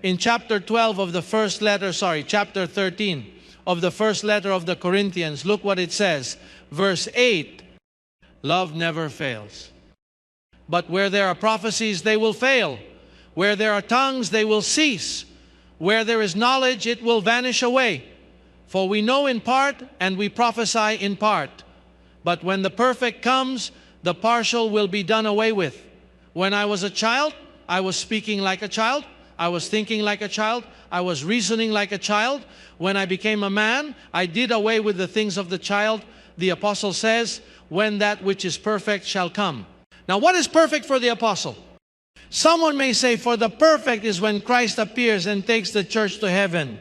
in chapter 12 of the first letter, chapter 13 of the first letter of the Corinthians, look what it says. Verse 8, love never fails. But where there are prophecies, they will fail. Where there are tongues, they will cease. Where there is knowledge, it will vanish away. For we know in part, and we prophesy in part. But when the perfect comes, the partial will be done away with. When I was a child, I was speaking like a child. I was thinking like a child. I was reasoning like a child. When I became a man, I did away with the things of the child. The apostle says, when that which is perfect shall come. Now, what is perfect for the apostle? Someone may say, for the perfect is when Christ appears and takes the church to heaven.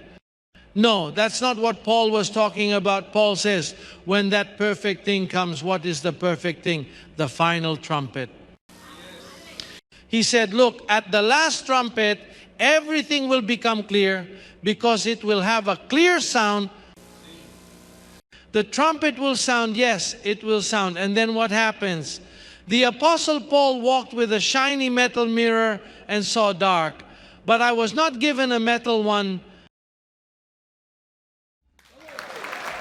No, that's not what Paul was talking about. Paul says, when that perfect thing comes, what is the perfect thing? The final trumpet. He said, look, at the last trumpet, everything will become clear because it will have a clear sound. The trumpet will sound, yes, it will sound. And then what happens? The Apostle Paul walked with a shiny metal mirror and saw dark. But I was not given a metal one.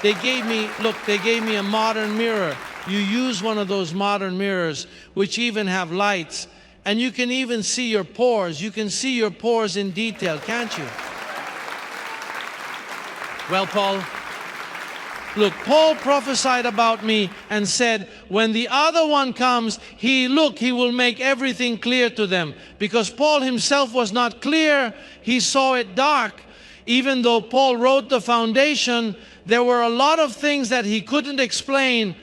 They gave me a modern mirror. You use one of those modern mirrors, which even have lights. And you can even see your pores. You can see your pores in detail, can't you? Well, Paul, look, Paul prophesied about me and said, when the other one comes, he will make everything clear to them. Because Paul himself was not clear, he saw it dark. Even though Paul wrote the foundation, there were a lot of things that he couldn't explain.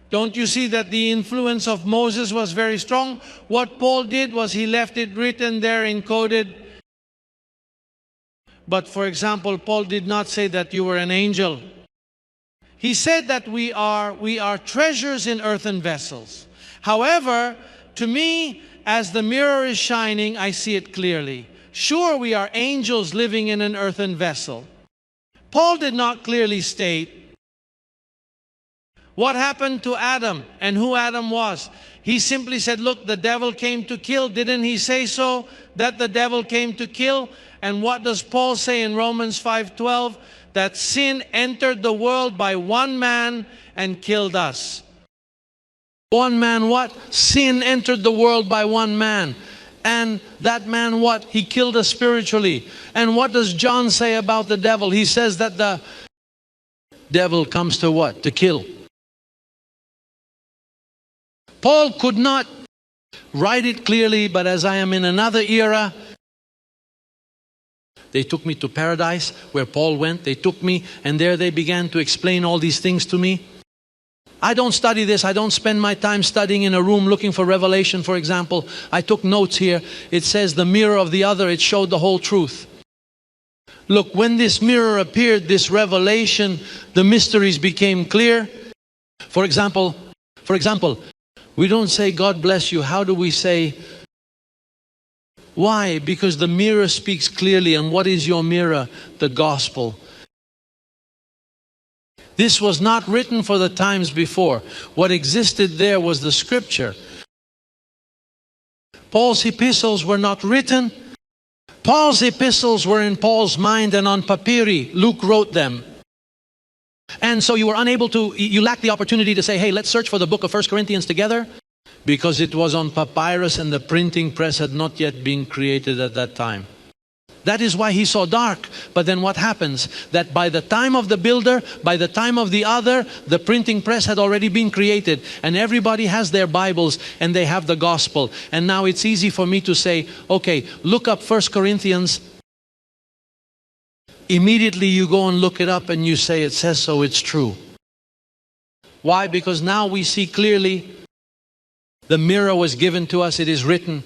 Don't you see that the influence of Moses was very strong? What Paul did was he left it written there, encoded. But for example, Paul did not say that you were an angel. He said that we are treasures in earthen vessels. However, to me, as the mirror is shining, I see it clearly. Sure, we are angels living in an earthen vessel. Paul did not clearly state what happened to Adam and who Adam was. He simply said, look, the devil came to kill. Didn't he say so? That the devil came to kill? And what does Paul say in Romans 5:12? That sin entered the world by one man and killed us. One man what? Sin entered the world by one man. And that man what? He killed us spiritually. And what does John say about the devil? He says that the devil comes to what? To kill. Paul could not write it clearly, but as I am in another era, they took me to paradise where Paul went. They took me and there they began to explain all these things to me. I don't study this. I don't spend my time studying in a room looking for revelation, for example. I took notes here. It says the mirror of the other, it showed the whole truth. Look, when this mirror appeared, this revelation, the mysteries became clear. For example, we don't say, God bless you. How do we say? Why? Because the mirror speaks clearly. And what is your mirror? The gospel. This was not written for the times before. What existed there was the scripture. Paul's epistles were not written. Paul's epistles were in Paul's mind and on papyri. Luke wrote them. And so you were unable to, you lacked the opportunity to say, hey, let's search for the book of 1 Corinthians together. Because it was on papyrus and the printing press had not yet been created at that time. That is why he saw dark. But then what happens? That by the time of the builder, by the time of the other, the printing press had already been created. And everybody has their Bibles and they have the gospel. And now it's easy for me to say, okay, look up 1 Corinthians. Immediately you go and look it up and you say, it says so, it's true. Why? Because now we see clearly the mirror was given to us, it is written.